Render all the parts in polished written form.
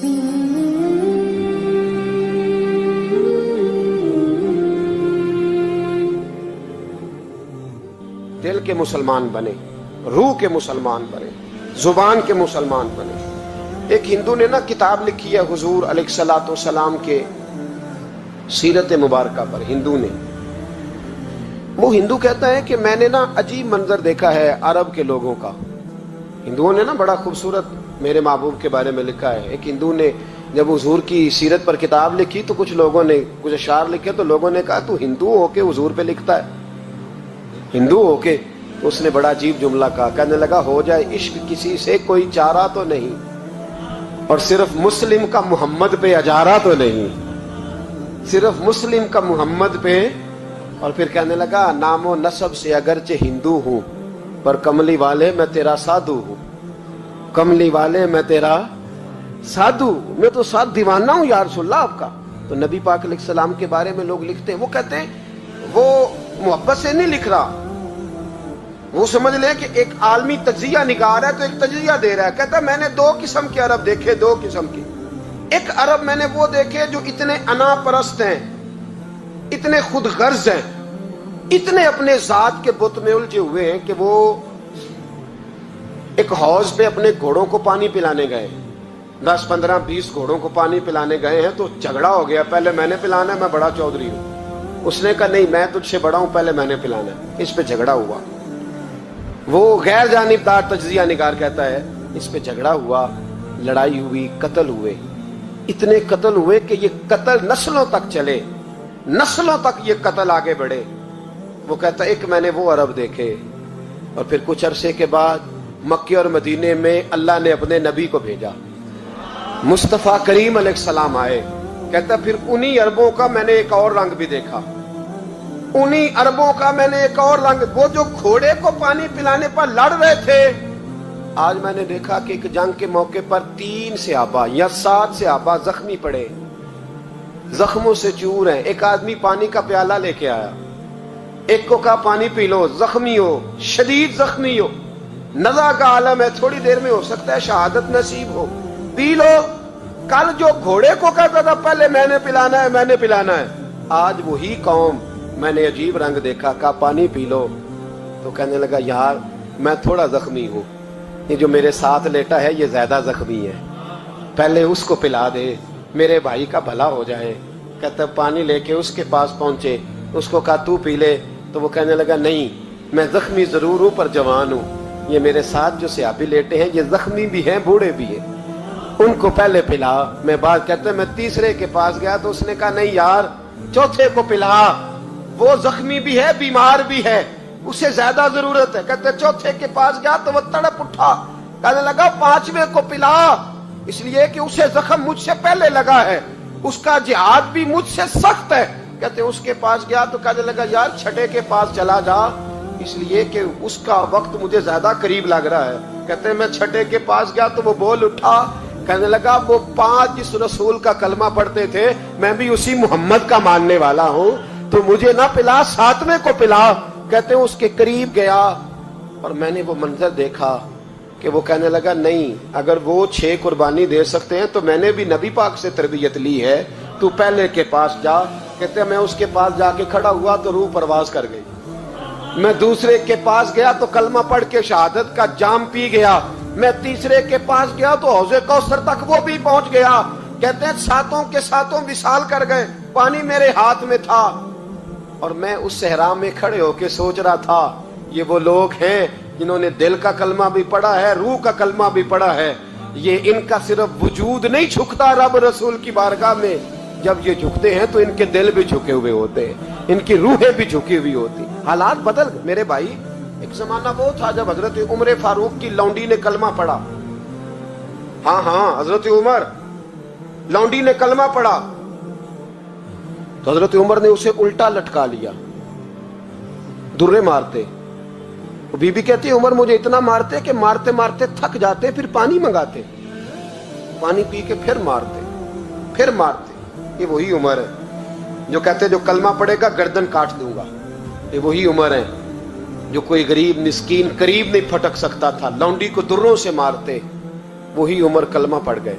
دل کے مسلمان بنے، روح کے مسلمان بنے، زبان کے مسلمان بنے۔ ایک ہندو نے نا کتاب لکھی ہے حضور علیہ الصلوۃ والسلام کے سیرت مبارکہ پر، ہندو نے۔ وہ ہندو کہتا ہے کہ میں نے نا عجیب منظر دیکھا ہے عرب کے لوگوں کا۔ ہندوؤں نے نا بڑا خوبصورت میرے محبوب کے بارے میں لکھا ہے۔ ایک ہندو نے جب حضور کی سیرت پر کتاب لکھی تو کچھ لوگوں نے کچھ اشعار لکھے، تو لوگوں نے کہا تو ہندو ہو کے حضور پہ لکھتا ہے، ہندو ہو کے؟ اس نے بڑا عجیب جملہ کہا، کہنے لگا ہو جائے عشق کسی سے کوئی چارہ تو نہیں، اور صرف مسلم کا محمد پہ اجارہ تو نہیں، صرف مسلم کا محمد پہ۔ اور پھر کہنے لگا نام و نسب سے اگرچہ ہندو ہوں پر کملی والے میں تیرا سادھو ہوں، کملی والے میں تیرا سادھو، میں تو ساتھ دیوانہ ہوں یا رسول اللہ آپ کا۔ تو نبی پاک علیہ السلام کے بارے میں لوگ لکھتے ہیں، وہ کہتے ہیں وہ محبت سے نہیں لکھ رہا، وہ سمجھ لیں کہ ایک عالمی تجزیہ نگار ہے تو ایک تجزیہ دے رہا ہے۔ کہتا ہے میں نے دو قسم کے عرب دیکھے، دو قسم کے۔ ایک عرب میں نے وہ دیکھے جو اتنے انا پرست ہیں، اتنے خود غرض ہیں، اتنے اپنے ذات کے بت میں الجھے ہوئے ہیں کہ وہ ایک حوض پہ اپنے گھوڑوں کو پانی پلانے گئے، 10 15 20 گھوڑوں کو پانی پلانے گئے ہیں، تو جھگڑا ہو گیا، پہلے میں نے پلانا ہے، میں بڑا چودھری ہوں۔ اس نے کہا نہیں میں تجھ سے بڑا ہوں، پہلے میں نے پلانا ہے۔ اس پہ جھگڑا ہوا، وہ غیر جانبدار تجزیہ نگار کہتا ہے اس پہ جھگڑا ہوا، لڑائی ہوئی، قتل ہوئے، اتنے قتل ہوئے کہ یہ قتل نسلوں تک چلے، نسلوں تک یہ قتل آگے بڑھے۔ وہ کہتا ہے ایک میں نے وہ عرب دیکھے، اور پھر کچھ عرصے کے بعد مکے اور مدینے میں اللہ نے اپنے نبی کو بھیجا، مصطفیٰ کریم علیہ السلام آئے۔ کہتا پھر انہی عربوں کا میں نے ایک اور رنگ بھی دیکھا، انہی عربوں کا میں نے ایک اور رنگ، وہ جو گھوڑے کو پانی پلانے پر لڑ رہے تھے، آج میں نے دیکھا کہ ایک جنگ کے موقع پر 3 صحابہ یا 7 صحابہ زخمی پڑے، زخموں سے چور ہیں۔ ایک آدمی پانی کا پیالہ لے کے آیا، ایک کو کہا پانی پی لو، زخمی ہو، شدید زخمی ہو، نزع کا عالم ہے، تھوڑی دیر میں ہو سکتا ہے شہادت نصیب ہو، پی لو۔ کل جو گھوڑے کو کہتا تھا پہلے میں نے پلانا ہے، میں نے پلانا ہے، آج وہی قوم میں نے عجیب رنگ دیکھا، کہا پانی پی لو۔ تو کہنے لگا یار میں تھوڑا زخمی ہوں، یہ جو میرے ساتھ لیٹا ہے یہ زیادہ زخمی ہے، پہلے اس کو پلا دے، میرے بھائی کا بھلا ہو جائے۔ کہتا پانی لے کے اس کے پاس پہنچے، اس کو کہا تو پی لے، تو وہ کہنے لگا نہیں میں زخمی ضرور ہوں پر جوان ہوں، یہ میرے ساتھ جو صحابی لیٹے ہیں یہ زخمی بھی ہیں، بوڑھے بھی ہیں، ان کو پہلے پلا۔ میں بات کہتے میں تیسرے کے پاس گیا تو اس نے کہا نہیں یار چوتھے کو پلا، وہ زخمی بھی ہے، بیمار بھی ہے، اسے زیادہ ضرورت ہے۔ کہتے چوتھے کے پاس گیا تو وہ تڑپ اٹھا، کہنے لگا 5ویں کو پلا، اس لیے کہ اسے زخم مجھ سے پہلے لگا ہے، اس کا جہاد بھی مجھ سے سخت ہے۔ کہتے اس کے پاس گیا تو کہنے لگا یار 6 کے پاس چلا جا، اس لیے کہ اس کا وقت مجھے زیادہ قریب لگ رہا ہے۔ کہتے میں 6 کے پاس گیا تو وہ بول اٹھا، کہنے لگا وہ 5 جس رسول کا کلمہ پڑھتے تھے میں بھی اسی محمد کا ماننے والا ہوں، تو مجھے نہ پلا 7ویں کو پلا۔ کہتے ہیں اس کے قریب گیا اور میں نے وہ منظر دیکھا کہ وہ کہنے لگا نہیں اگر وہ 6 قربانی دے سکتے ہیں تو میں نے بھی نبی پاک سے تربیت لی ہے، تو پہلے کے پاس جا۔ کہتے ہیں میں اس کے پاس جا کے کھڑا ہوا تو روح پرواز کر گئی، میں دوسرے کے پاس گیا تو کلمہ پڑھ کے شہادت کا جام پی گیا، میں تیسرے کے پاس گیا تو حوض کوثر تک وہ بھی پہنچ گیا۔ کہتے ہیں 7 کے 7 وصال کر گئے، پانی میرے ہاتھ میں تھا، اور میں اس صحرا میں کھڑے ہو کے سوچ رہا تھا یہ وہ لوگ ہیں جنہوں نے دل کا کلمہ بھی پڑھا ہے، روح کا کلمہ بھی پڑھا ہے، یہ ان کا صرف وجود نہیں جھکتا رب رسول کی بارگاہ میں، جب یہ جھکتے ہیں تو ان کے دل بھی جھکے ہوئے ہوتے ہیں، ان کی روحیں بھی جھکی ہوئی ہوتی۔ حالات بدل گئے میرے بھائی۔ ایک زمانہ وہ تھا جب حضرت عمر فاروق کی لونڈی نے کلمہ پڑھا، ہاں حضرت عمر لونڈی نے کلمہ پڑھا تو حضرت عمر نے اسے الٹا لٹکا لیا، درے مارتے۔ بی بی کہتی عمر مجھے اتنا مارتے کہ مارتے مارتے تھک جاتے، پھر پانی منگاتے، پانی پی کے پھر مارتے۔ یہ وہی عمر ہے جو کہتے جو کلمہ پڑھے گا گردن کاٹ دوں گا، یہ وہی عمر ہے جو کوئی غریب مسکین قریب نہیں پھٹک سکتا تھا، لونڈی کو دروں سے مارتے، وہی عمر کلمہ پڑھ گئے۔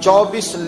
24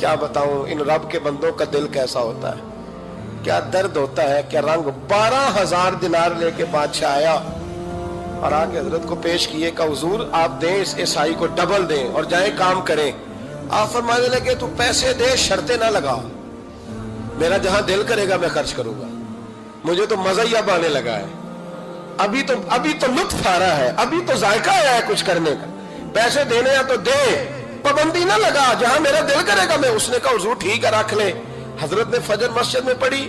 کیا بتاؤں ان رب کے بندوں کا دل کیسا ہوتا ہے، کیا درد ہوتا ہے، کیا رنگ۔ 12,000 دینار لے کے بادشاہ آیا اور آ کے حضرت کو پیش کیے کہ حضور آپ دیں اس عیسائی کو ڈبل دیں اور جائیں کام کریں۔ آپ فرمانے لگے تو پیسے دے، شرطیں نہ لگا، میرا جہاں دل کرے گا میں خرچ کروں گا، مجھے تو مزہ ہی اب آنے لگا ہے، ابھی تو لطف آ رہا ہے، ابھی تو ذائقہ آیا ہے کچھ کرنے کا، پیسے دینے ہیں تو دے، پابندی نہ لگا، جہاں میرا دل کرے گا میں۔ اس نے کہا حضور ٹھیک ہے رکھ لیں۔ حضرت نے فجر مسجد میں پڑھی،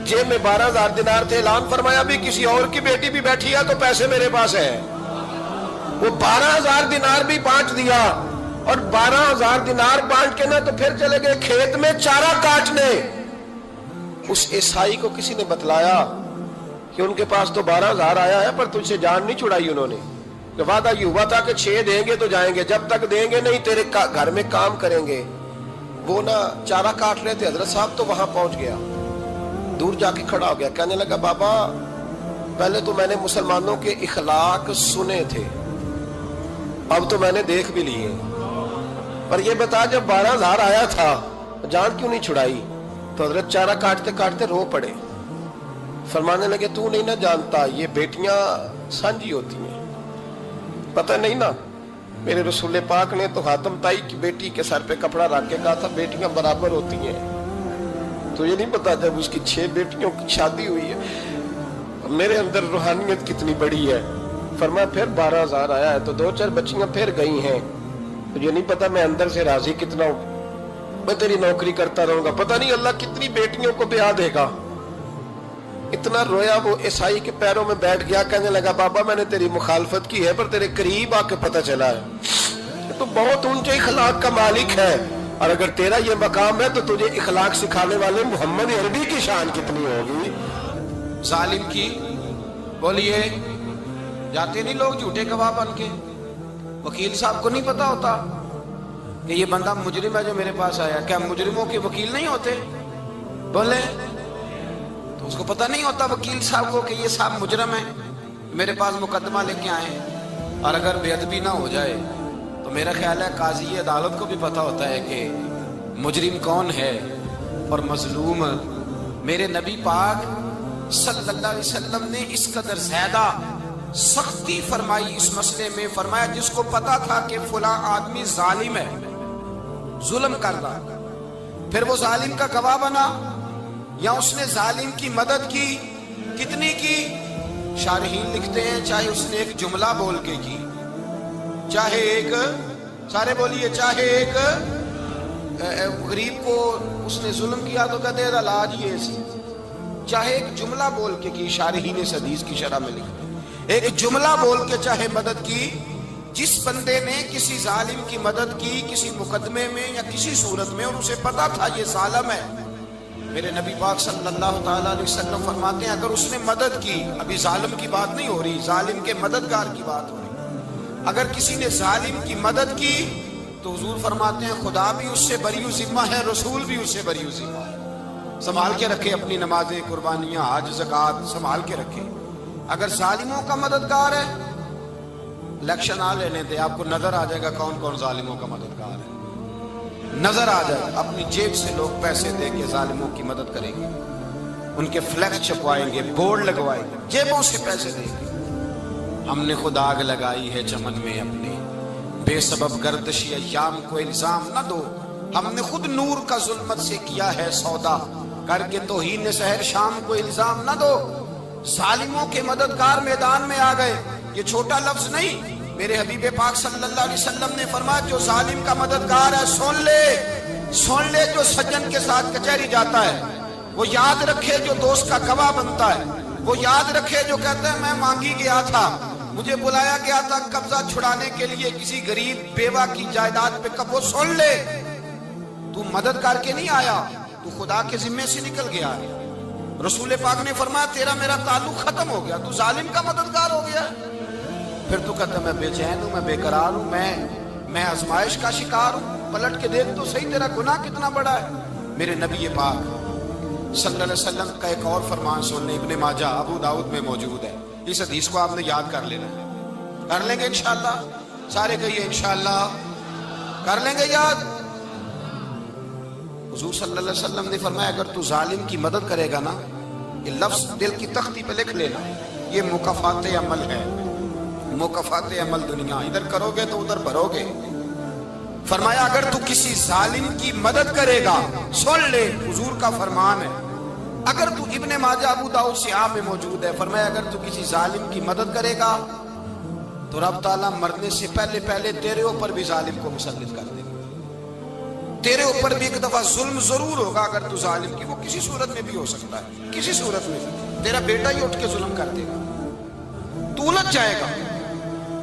جیب میں 12,000 دینار تھے، اعلان فرمایا بھی کسی اور کی بیٹی بھی بیٹھی ہے تو پیسے میرے پاس ہے۔ وہ 12,000 دینار بھی بانٹ دیا، اور 12,000 دینار بانٹ کے نہ تو پھر چلے گئے کھیت میں چارہ کاٹنے۔ اس عیسائی کو کسی نے بتلایا کہ ان کے پاس تو 12,000 آیا ہے پر تجھ سے جان نہیں چھڑائی انہوں نے، کہ وعدہ یہ ہوا تھا کہ 6 دیں گے تو جائیں گے، جب تک دیں گے نہیں تیرے گھر میں کام کریں گے۔ وہ نہ چارہ کاٹ رہے تھے، حضرت صاحب تو وہاں پہنچ گیا، دور جا کے کھڑا ہو گیا، کہنے لگا بابا پہلے تو میں نے مسلمانوں کے اخلاق سنے تھے، اب تو میں نے دیکھ بھی لیے، پر یہ بتا جب 12,000 آیا تھا جان کیوں نہیں چھڑائی؟ تو حضرت چارہ کاٹتے کاٹتے رو پڑے، فرمانے لگے تو نہیں نہ جانتا یہ بیٹیاں سانجی ہوتی ہیں، پتہ نہیں نا، میرے رسول پاک نے تو خاتم تائی کی بیٹی کے سر پہ کپڑا رکھ کے کہا تھا بیٹیاں برابر ہوتی ہیں، تو یہ نہیں پتا جب اس کی 6 بیٹیوں کی شادی ہوئی ہے میرے اندر روحانیت کتنی بڑی ہے۔ فرمایا پھر 12,000 آیا ہے تو 2-4 بچیاں پھر گئی ہیں، تو یہ نہیں پتا میں اندر سے راضی کتنا ہوں، میں تیری نوکری کرتا رہوں گا، پتہ نہیں اللہ کتنی بیٹیوں کو بیاہ دے گا۔ اتنا رویا، وہ عیسائی کے پیروں میں بیٹھ گیا، کہنے لگا بابا میں نے تیری مخالفت کی ہے پر تیرے قریب آ کے پتہ چلا ہے تو بہت اونچے اخلاق کا مالک ہے، اور اگر تیرا یہ مقام ہے تو تجھے اخلاق سکھانے والے محمد عربی کی شان کتنی ہوگی۔ ظالم کی بولیے جاتے نہیں لوگ جھوٹے گواہ بن کے، وکیل صاحب کو نہیں پتا ہوتا کہ یہ بندہ مجرم ہے جو میرے پاس آیا، کیا مجرموں کے وکیل نہیں ہوتے؟ بولے تو اس کو پتہ نہیں ہوتا وکیل صاحب کو کہ یہ صاحب مجرم ہے، میرے پاس مقدمہ لے کے آئے، اور اگر بے ادبی نہ ہو جائے تو میرا خیال ہے قاضی عدالت کو بھی پتہ ہوتا ہے کہ مجرم کون ہے اور مظلوم۔ میرے نبی پاک صلی اللہ علیہ وسلم نے اس قدر زیادہ سختی فرمائی اس مسئلے میں، فرمایا جس کو پتا تھا کہ فلاں آدمی ظالم ہے، ظلم کر رہا، پھر وہ ظالم کا گواہ بنا یا اس نے ظالم کی مدد کی، کتنی کی؟ شارحین لکھتے ہیں چاہے اس نے ایک جملہ بول کے کی، چاہے ایک، سارے بولیے، چاہے ایک غریب کو اس نے ظلم کیا تو کہتے ہیں علاج یہ سی، چاہے ایک جملہ بول کے کی، شارحین اس حدیث کی شرح میں لکھتے ہیں ایک جملہ بول کے چاہے مدد کی، جس بندے نے کسی ظالم کی مدد کی کسی مقدمے میں یا کسی صورت میں اور اسے پتا تھا یہ ظالم ہے، میرے نبی پاک صلی اللہ تعالیٰ علیہ وسلم فرماتے ہیں اگر اس نے مدد کی، ابھی ظالم کی بات نہیں ہو رہی، ظالم کے مددگار کی بات ہو رہی، اگر کسی نے ظالم کی مدد کی تو حضور فرماتے ہیں خدا بھی اس سے بری و ذمہ ہے، رسول بھی اس سے بری و ذمہ ہے۔ سنبھال کے رکھے اپنی نمازیں، قربانیاں، حج، زکوٰۃ سنبھال کے رکھے۔ اگر ظالموں کا مددگار ہے، الیکشن آ لینے دے، آپ کو نظر آ جائے گا کون کون ظالموں کا مددگار ہے، نظر آ جائے گا، اپنی جیب سے لوگ پیسے دے کے ظالموں کی مدد کریں گے، ان کے فلیکس چھپوائیں گے، بورڈ لگوائیں گے، جیبوں سے پیسے دیں گے۔ ہم نے خود آگ لگائی ہے چمن میں اپنے، بے سبب گردشی ایام کو الزام نہ دو، ہم نے خود نور کا ظلمت سے کیا ہے سودا، کر کے توہین سحر شام کو الزام نہ دو۔ ظالموں کے مددگار میدان میں آ گئے، یہ چھوٹا لفظ نہیں، میرے حبیب پاک صلی اللہ علیہ وسلم نے فرمایا جو ظالم کا مددگار ہے سن لے جو سجن کے ساتھ کچہری جاتا ہے، وہ یاد رکھے جو دوست کا گواہ بنتا ہے، وہ یاد رکھے جو کہتا ہے میں مانگی گیا تھا، مجھے بلایا گیا تھا قبضہ چھڑانے کے لیے کسی غریب بیوہ کی جائیداد پہ، کب وہ سن لے تو مدد کر کے نہیں آیا، تو خدا کے ذمے سے نکل گیا ہے۔ رسول پاک نے فرمایا تیرا میرا تعلق ختم ہو گیا، تو ظالم کا مددگار ہو گیا، پھر تو کہتا میں بے چین ہوں، میں بے قرار ہوں، میں آزمائش کا شکار ہوں، پلٹ کے دیکھ تو صحیح تیرا گناہ کتنا بڑا ہے۔ میرے نبی پاک صلی اللہ علیہ وسلم کا ایک اور فرمان سننے، ابن ماجہ ابو داؤد میں موجود ہے، اس حدیث کو آپ نے یاد کر لینا ہے، کر لیں گے انشاءاللہ، سارے کہیے انشاءاللہ کر لیں گے یاد۔ حضور صلی اللہ علیہ وسلم نے فرمایا اگر تو ظالم کی مدد کرے گا نا، یہ لفظ دل کی تختی پہ لکھ لینا، یہ مکافات عمل ہے، مکافات عمل دنیا، ادھر کرو گے تو ادھر بھرو گے۔ فرمایا اگر تو کسی ظالم کی مدد کرے گا، سن لے حضور کا فرمان ہے، اگر تو ابن ماجہ ابو داؤد صحاح میں موجود ہے، فرمایا اگر تو کسی ظالم کی مدد کرے گا تو رب تعالیٰ مرنے سے پہلے پہلے تیرے اوپر بھی ظالم کو مسلط کر دے گا، تیرے اوپر بھی ایک دفعہ ظلم ضرور ہوگا اگر تو ظالم کی، وہ کسی صورت میں بھی ہو سکتا ہے، کسی صورت میں تیرا بیٹا ہی اٹھ کے ظلم کر دے گا، تو الجھ جائے گا،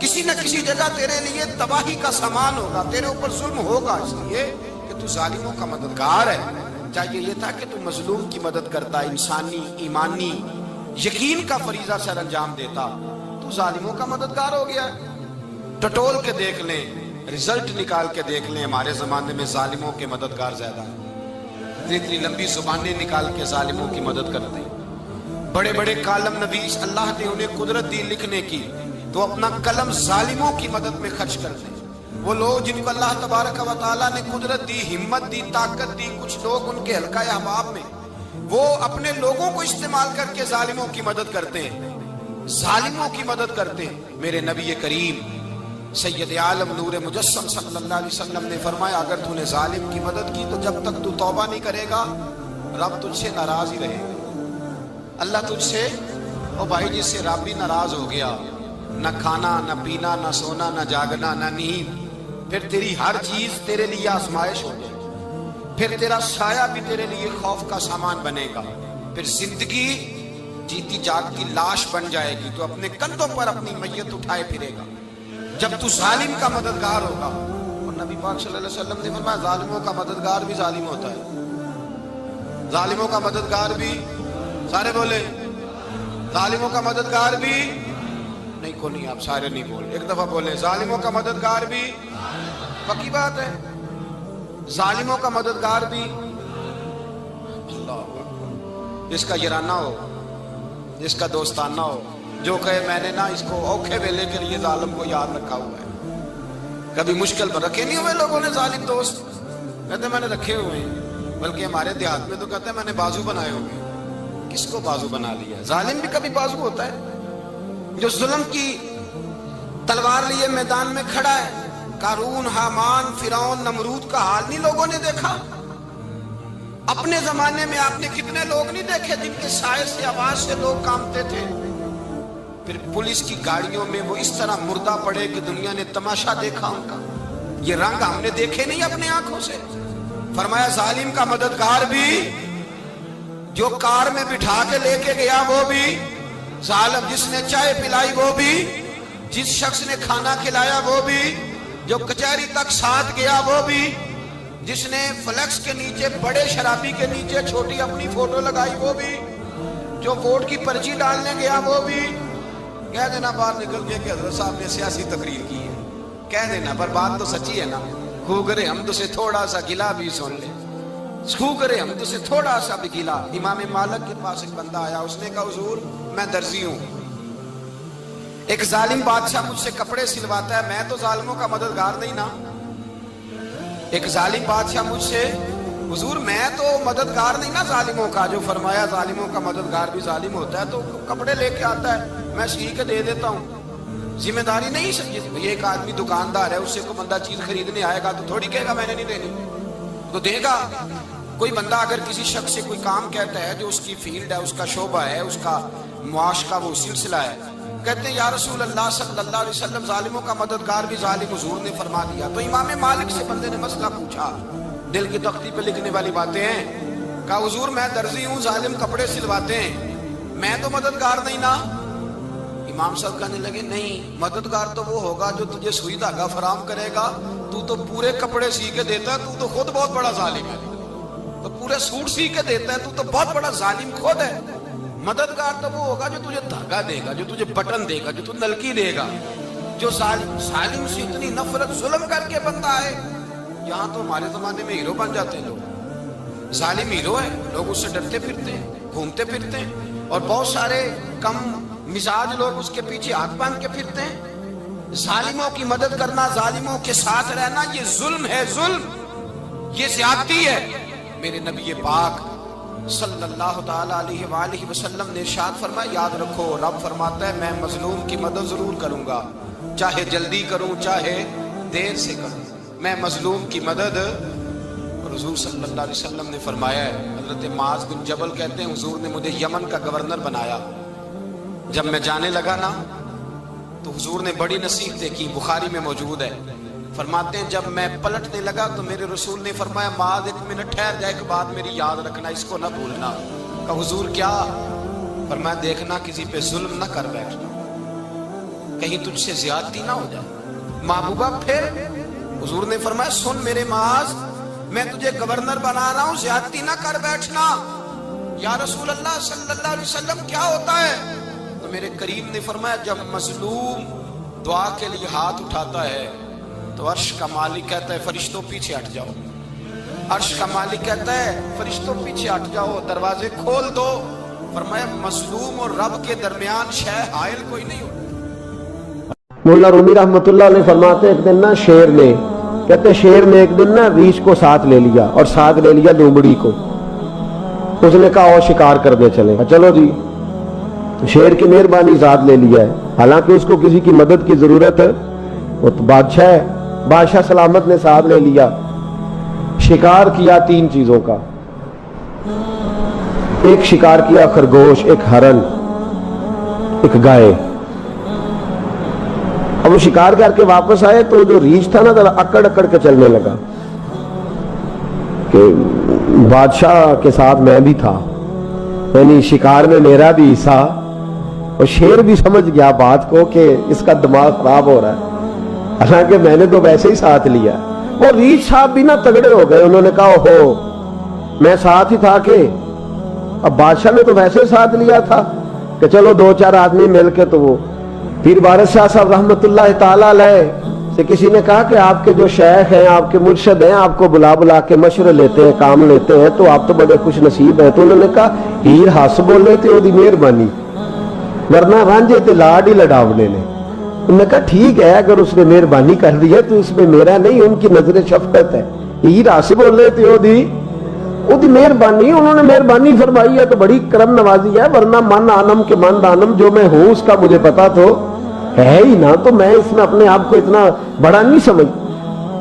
کسی نہ کسی جگہ تیرے لیے تباہی کا سامان ہوگا، تیرے اوپر ظلم ہوگا، اس لیے کہ تو ظالموں کا مددگار ہے۔ چاہیے یہ تھا کہ تو مظلوم کی مدد کرتا، انسانی ایمانی یقین کا فریضہ سر انجام دیتا، تو ظالموں کا مددگار ہو گیا۔ ٹٹول کے دیکھ لیں، رزلٹ نکال کے دیکھ لیں، ہمارے زمانے میں ظالموں کے مددگار زیادہ ہیں، اتنی لمبی زبانیں نکال کے ظالموں کی مدد کرتے ہیں، بڑے بڑے کالم نویس اللہ نے انہیں قدرت دی لکھنے کی، تو اپنا قلم ظالموں کی مدد میں خرچ کرتے ہیں۔ وہ لوگ جن کو اللہ تبارک و تعالیٰ نے قدرت دی، ہمت دی، طاقت دی، کچھ لوگ ان کے حلقہ احباب میں وہ اپنے لوگوں کو استعمال کر کے ظالموں کی مدد کرتے ہیں، ظالموں کی مدد کرتے ہیں۔ میرے نبی کریم سید عالم نور مجسم صلی اللہ علیہ وسلم نے فرمایا اگر تو نے ظالم کی مدد کی تو جب تک تو توبہ نہیں کرے گا رب تجھ سے ناراض ہی رہے گا۔ اللہ تجھ سے، او بھائی جس سے رب بھی ناراض ہو گیا، نہ کھانا نہ پینا نہ سونا نہ جاگنا نہ نیند، پھر تیری ہر چیز تیرے لیے آزمائش ہو جائے گی، پھر تیرا سایہ بھی تیرے لیے خوف کا سامان بنے گا، پھر زندگی جیتی جاگتی لاش بن جائے گی، تو اپنے کندھوں پر اپنی میت اٹھائے پھرے گا جب تو ظالم کا مددگار ہوگا۔ اور نبی پاک صلی اللہ علیہ وسلم نے فرمایا ظالموں کا مددگار بھی ظالم ہوتا ہے، ظالموں کا مددگار بھی، سارے بولے ظالموں کا مددگار بھی، نہیں کو نہیں، آپ سارے نہیں بولے، ایک دفعہ بولے ظالموں کا مددگار بھی، پکی بات ہے، ظالموں کا مددگار بھی۔ اللہ اکبر، جس کا یارانہ ہو، جس کا دوستانہ ہو، جو کہے میں نے نا اس کو اوکھے ویلے کے لیے ظالم کو یاد رکھا ہوا ہے، کبھی مشکل پر رکھے نہیں ہوئے لوگوں نے ظالم دوست، کہتے میں نے رکھے ہوئے ہیں، بلکہ ہمارے دیہات میں تو کہتے ہیں میں نے بازو بنائے ہوئے۔ کس کو بازو بنا لیا؟ ظالم بھی کبھی بازو ہوتا ہے، جو ظلم کی تلوار لیے میدان میں کھڑا ہے۔ قارون، حامان، فرعون، نمرود کا حال نہیں لوگوں نے دیکھا؟ اپنے زمانے میں آپ نے کتنے لوگ نہیں دیکھے جن کے سائے سے، آواز سے لوگ کانپتے تھے؟ پھر پولیس کی گاڑیوں میں وہ اس طرح مردہ پڑے کہ دنیا نے تماشا دیکھا ان کا، یہ رنگ ہم نے دیکھے نہیں اپنے آنکھوں سے۔ فرمایا ظالم کا مددگار بھی، جو کار میں بٹھا کے لے کے گیا وہ بھی ظالم، جس نے چائے پلائی وہ بھی، جس شخص نے کھانا کھلایا وہ بھی، جو کچہری تک ساتھ گیا وہ بھی، جس نے فلیکس کے نیچے، بڑے شرابی کے نیچے چھوٹی اپنی فوٹو لگائی وہ بھی، جو ووٹ کی پرچی ڈالنے گیا وہ بھی۔ کہہ دینا باہر نکل کے کہ حضرت صاحب نے سیاسی تقریر کی ہے، کہہ دینا، پر بات تو سچی ہے نا۔ خو کرے حمد سے تھوڑا سا گلا بھی سن لے، خو کرے حمد سے تھوڑا سا بھی گلا۔ امام مالک کے پاس ایک بندہ آیا، اس نے کہا حضور میں درزی ہوں، ایک ظالم بادشاہ مجھ سے کپڑے سلواتا ہے، میں تو ظالموں کا مددگار نہیں نا۔ ایک ظالم بادشاہ مجھ سے، حضور میں تو مددگار نہیں نا ظالموں کا، جو فرمایا ظالموں کا مددگار بھی ظالم ہوتا ہے، تو کپڑے لے کے آتا ہے میں سی کے دے دیتا ہوں، ذمہ داری نہیں سمجھی۔ یہ ایک آدمی دکاندار ہے، اس سے کوئی بندہ چیز خریدنے آئے گا تو تھوڑی کہے گا میں نے نہیں دینی، تو دے گا۔ کوئی بندہ اگر کسی شخص سے کوئی کام کہتا ہے جو اس کی فیلڈ ہے، اس کا شعبہ ہے، اس کا معاش کا وہ سلسلہ ہے، کہتے ہیں یا رسول اللہ صلی اللہ علیہ وسلم ظالموں کا مددگار بھی ظالم، حضور نے فرما دیا۔ تو امام مالک سے بندے نے مسئلہ پوچھا، دل کی تختی پہ لکھنے والی باتیں ہیں، کہا حضور میں درزی ہوں، ظالم کپڑے سلواتے ہیں، میں تو مددگار نہیں نا۔ امام صاحب کہنے لگے نہیں، مددگار تو وہ ہوگا جو تجھے سوئی دھاگا فراہم کرے گا، تو پورے کپڑے سی کے دیتا ہے، تو خود بہت بڑا ظالم ہے، تو پورے سوٹ سی کے دیتا ہے، تو بہت بڑا ظالم خود ہے۔ مددگار تو وہ ہوگا جو تجھے دھاگا دے گا، جو تجھے بٹن دے گا، جو تجھے نلکی دے گا، جو ظالم سے اتنی نفرت ظلم کر کے بندہ ہے۔ یہاں تو ہمارے زمانے میں ہیرو بن جاتے ہیں لوگ، ظالم ہیرو ہے، لوگ اس سے ڈرتے پھرتے ہیں، گھومتے پھرتے ہیں، اور بہت سارے کم مزاج لوگ اس کے پیچھے ہاتھ باندھ کے پھرتے ہیں۔ ظالموں کی مدد کرنا، ظالموں کے ساتھ رہنا، یہ ظلم ہے، ظلم، یہ زیادتی ہے۔ میرے نبی پاک صلی اللہ تعالی علیہ وآلہ وسلم نے ارشاد فرمایا، یاد رکھو رب فرماتا ہے میں مظلوم کی مدد ضرور کروں گا، چاہے جلدی کروں چاہے دیر سے کروں، میں مظلوم کی مدد۔ اور حضور صلی اللہ علیہ وسلم نے فرمایا ہے، حضرت معاذ بن جبل کہتے ہیں حضور نے مجھے یمن کا گورنر بنایا، جب میں جانے لگا نا تو حضور نے بڑی نصیحتیں کی، بخاری میں موجود ہے، فرماتے ہیں جب میں پلٹنے لگا تو میرے رسول نے فرمایا معاذ ایک منٹ ٹھہر جا، ایک بات میری یاد رکھنا، اس کو نہ بھولنا۔ کہا حضور کیا؟ فرمایا دیکھنا کسی پہ ظلم نہ کر بیٹھنا، کہیں تجھ سے زیادتی نہ ہو جائے۔ محبوبہ پھر حضور نے فرمایا سن میرے معاذ، میں تجھے گورنر بنا رہا ہوں، زیادتی نہ کر بیٹھنا۔ یا رسول اللہ صلی اللہ علیہ وسلم کیا ہوتا ہے؟ تو میرے کریم نے فرمایا جب مظلوم دعا کے لیے ہاتھ اٹھاتا ہے تو عرش کا مالک کہتا ہے فرشتوں پیچھے ہٹ جاؤ، عرش کا مالک کہتا ہے فرشتوں پیچھے ہٹ جاؤ، دروازے کھول دو۔ فرمایا مظلوم اور رب کے درمیان شے حائل کوئی نہیں ہوتا۔ مولا رومی رحمت اللہ علیہ فرماتے ایک دن نا شیر نے، کہتے شیر نے ایک دن نا ریچھ کو ساتھ لے لیا اور ساتھ لے لیا لومڑی کو، اس نے کہا اور شکار کرنے چلے، چلو جی، شیر کی مہربانی ذات لے لیا ہے، حالانکہ اس کو کسی کی مدد کی ضرورت ہے، وہ تو بادشاہ ہے، بادشاہ سلامت نے ساتھ لے لیا، شکار کیا 3 چیزوں کا، ایک شکار کیا خرگوش، ایک ہرن، ایک گائے۔ اب وہ شکار کر کے واپس آئے تو جو ریچھ تھا نا ذرا اکڑ اکڑ کے چلنے لگا کہ بادشاہ کے ساتھ میں بھی تھا، یعنی شکار میں میرا بھی حصہ، اور شیر بھی سمجھ گیا بات کو کہ اس کا دماغ خراب ہو رہا ہے، حالانکہ میں نے تو ویسے ہی ساتھ لیا۔ وہ ریچھ صاحب بھی نا تگڑے ہو گئے، انہوں نے کہا اوہو میں ساتھ ہی تھا کہ اب بادشاہ نے تو ویسے ساتھ لیا تھا کہ چلو 2-4 آدمی مل کے۔ تو وہ پیر وارث شاہ صاحب رحمت اللہ تعالی علیہ سے کسی نے کہا کہ آپ کے جو شیخ ہیں، آپ کے مرشد ہیں، آپ کو بلا بلا کے مشورے لیتے ہیں، کام لیتے ہیں، تو آپ تو بڑے خوش نصیب ہیں۔ تو انہوں نے کہا ہیر ہس بولے تے وہ دی مہربانی، ورنہ رانجے تے لاڈ ہی لڑاونے نے۔ انہوں نے کہا ٹھیک ہے اگر اس نے مہربانی کر دی ہے تو اس میں میرا نہیں، ان کی نظر شفقت ہے، ہیر ہس بولے تے وہ دی مہربانی، انہوں نے مہربانی فرمائی ہے تو بڑی کرم نوازی ہے، ورنہ من آنم کے من دانم، جو میں ہوں اس کا مجھے پتا تو ہے ہی نا، تو میں اس میں اپنے آپ کو اتنا بڑا نہیں سمجھ۔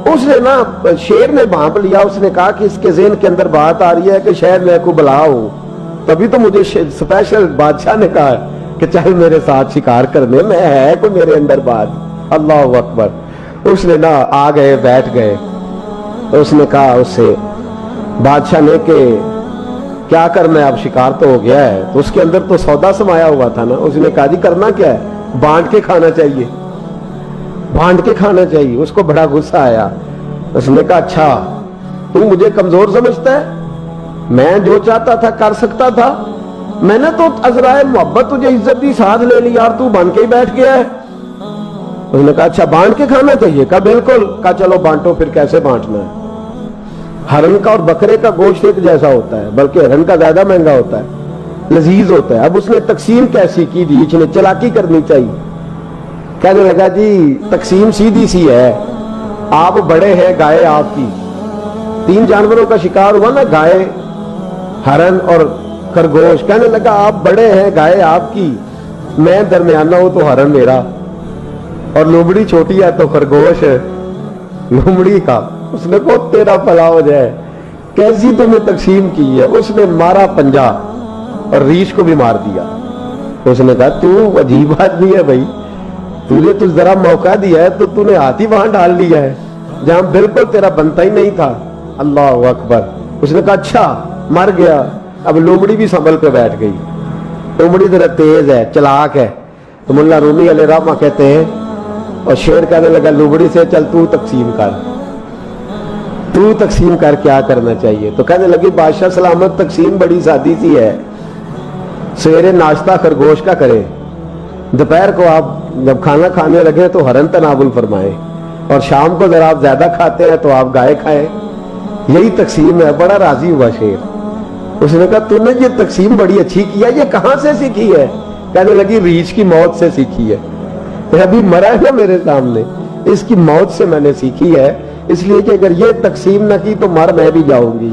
اس نے نا شیر نے بھانپ لیا، اس نے کہا کہ اس کے ذہن کے اندر بات آ رہی ہے کہ شاید میں کو بلا ہوں، تبھی تو مجھے سپیشل بادشاہ نے کہا کہ چل میرے ساتھ شکار کرنے میں، ہے کوئی میرے اندر بات۔ اللہ اکبر۔ اس نے نا آ گئے، بیٹھ گئے، اس نے کہا اس سے بادشاہ نے کہ کیا کرنا ہے، اب شکار تو ہو گیا ہے، تو اس کے اندر تو سودا سمایا ہوا تھا نا۔ اس نے کہا جی کرنا کیا ہے، بانٹ کے کھانا چاہیے، بانٹ کے کھانا چاہیے۔ اس کو بڑا غصہ آیا، اس نے کہا اچھا تو مجھے کمزور سمجھتا ہے، میں جو چاہتا تھا کر سکتا تھا، میں نے تو عذرائے محبت تجھے عزت دی، ساتھ لے لی اور تو بن کے ہی بیٹھ گیا ہے۔ اس نے کہا اچھا بانٹ کے کھانا چاہیے، کہا بالکل۔ کہا چلو بانٹو، پھر کیسے بانٹنا ہے؟ ہرن کا اور بکرے کا گوشت ایک جیسا ہوتا ہے، بلکہ ہرن کا زیادہ مہنگا ہوتا ہے، لذیذ ہوتا ہے۔ اب اس نے تقسیم کیسی کی دی، اس نے چلاکی کرنی چاہیے۔ کہنے لگا جی تقسیم سیدھی سی ہے، آپ بڑے ہیں، گائے آپ کی، 3 جانوروں کا شکار ہوا نا، گائے، ہرن اور خرگوش۔ کہنے لگا آپ بڑے ہیں، گائے آپ کی، میں درمیانہ ہوں تو ہرن میرا، اور لومڑی چھوٹی ہے تو خرگوش لومڑی کا۔ اس نے کہا تیرا بھلا ہو جائے، کیسی تم نے تقسیم کی ہے؟ اس نے مارا پنجا اور ریچھ کو بھی مار دیا۔ اس نے کہا تو عجیب آدمی ہے بھائی، تجھے تو ذرا موقع دیا ہے تو نے ہاتھ ہی وہاں ڈال لیا ہے جہاں بالکل تیرا بنتا ہی نہیں تھا۔ اللہ اکبر۔ اس نے کہا اچھا مر گیا۔ اب لومڑی بھی سنبھل کے بیٹھ گئی، لومڑی ذرا تیز ہے، چلاک ہے۔ تو مولا رومی علیہ رحمہ کہتے ہیں، اور شیر کہنے لگا لومڑی سے چل تو تقسیم کر، تو تقسیم کر کیا کرنا چاہیے؟ تو کہنے لگی بادشاہ سلامت تقسیم بڑی سادی سی ہے، سویرے ناشتہ خرگوش کا کرے، دوپہر کو آپ جب کھانا کھانے لگے تو ہرن تناول فرمائے، اور شام کو ذرا آپ زیادہ کھاتے ہیں تو آپ گائے کھائیں، یہی تقسیم ہے۔ بڑا راضی ہوا شیر۔ اس نے کہا تو نے یہ تقسیم بڑی اچھی کی ہے، یہ کہاں سے سیکھی ہے؟ کہنے لگی ریچھ کی موت سے سیکھی ہے، ابھی مرا ہے نا میرے سامنے، اس کی موت سے میں نے سیکھی ہے، اس لیے کہ اگر یہ تقسیم نہ کی تو مر میں بھی جاؤں گی۔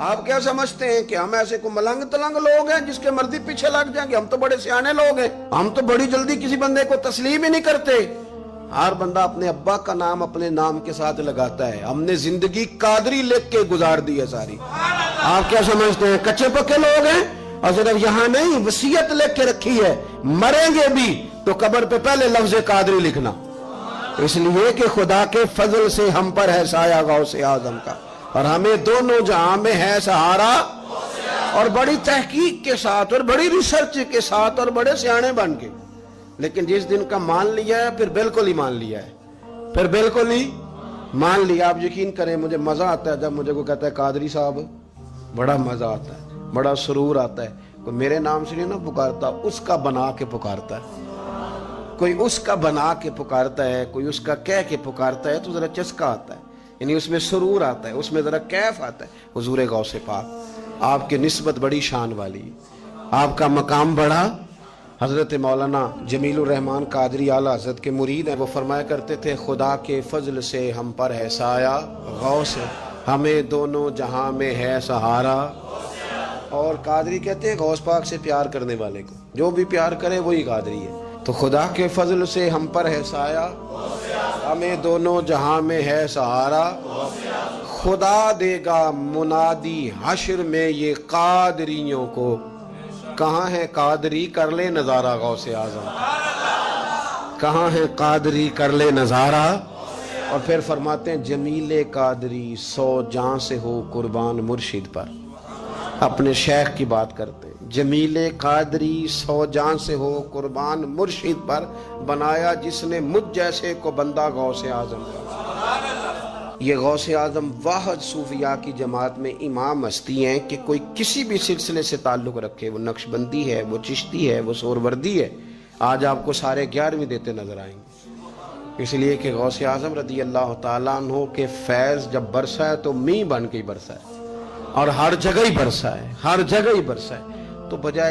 آپ کیا سمجھتے ہیں کہ ہم ایسے کو ملنگ تلنگ لوگ ہیں جس کے مرضی پیچھے لگ جائیں گے؟ ہم تو بڑے سیانے لوگ ہیں، ہم تو بڑی جلدی کسی بندے کو تسلیم ہی نہیں کرتے۔ ہر بندہ اپنے ابا کا نام اپنے نام کے ساتھ لگاتا ہے۔ ہم نے زندگی قادری لکھ کے گزار دی ہے ساری۔ آپ کیا سمجھتے ہیں کچے پکے لوگ ہیں؟ اور صرف یہاں نہیں، وصیت لکھ کے رکھی ہے، مریں گے بھی تو قبر پہ پہلے لفظ قادری لکھنا، اس لیے کہ خدا کے فضل سے ہم پر ہے سایہ غوث اعظم کا، اور ہمیں دونوں جہاں میں ہے سہارا۔ اور بڑی تحقیق کے ساتھ اور بڑی ریسرچ کے ساتھ اور بڑے سیانے بن کے، لیکن جس دن کا مان لیا ہے پھر بالکل ہی مان لیا ہے، پھر بالکل ہی مان لیا۔ آپ یقین کریں مجھے مزہ آتا ہے جب مجھے کوئی کہتا ہے قادری صاحب، بڑا مزہ آتا ہے، بڑا سرور آتا ہے۔ کوئی میرے نام سے نہیں نہ پکارتا، اس کا بنا کے پکارتا ہے، کوئی اس کا بنا کے پکارتا ہے، کوئی اس کا کہہ کے پکارتا ہے تو ذرا چسکا آتا ہے، یعنی اس میں سرور آتا ہے، اس میں ذرا کیف آتا ہے۔ حضور غوث پاک آپ کی نسبت بڑی شان والی ہے، آپ کا مقام بڑا۔ حضرت مولانا جمیل الرحمن قادری اعلیٰ حضرت کے مرید ہیں، وہ فرمایا کرتے تھے خدا کے فضل سے ہم پر ہے سایہ غوث، ہمیں دونوں جہاں میں ہے سہارا۔ اور قادری کہتے ہیں غوث پاک سے پیار کرنے والے کو، جو بھی پیار کرے وہی قادری ہے۔ تو خدا کے فضل سے ہم پر ہے سایہ، ہمیں دونوں جہاں میں ہے سہارا، خدا دے گا منادی حشر میں یہ قادریوں کو، کہاں ہے قادری کر لے نظارہ غوث اعظم، کہاں ہے قادری کر لے نظارہ۔ اور پھر فرماتے ہیں جمیل قادری 100 جاں سے ہو قربان مرشد پر، اپنے شیخ کی بات کرتے ہیں، جمیل قادری 100 جاں سے ہو قربان مرشد پر، بنایا جس نے مجھ جیسے کو بندہ غوث اعظم کا۔ یہ غوث اعظم واحد صوفیاء کی جماعت میں امام ہستی ہیں کہ کوئی کسی بھی سلسلے سے تعلق رکھے، وہ نقشبندی ہے، وہ چشتی ہے، وہ سہروردی ہے، آج آپ کو سارے 11ویں دیتے نظر آئیں گے۔ اس لیے کہ غوث اعظم رضی اللہ تعالیٰ عنہ کے فیض جب برسا ہے تو می بن کے ہی برسا ہے، اور ہر جگہ ہی برسا ہے، ہر جگہ ہی برسا ہے۔ تو بجائے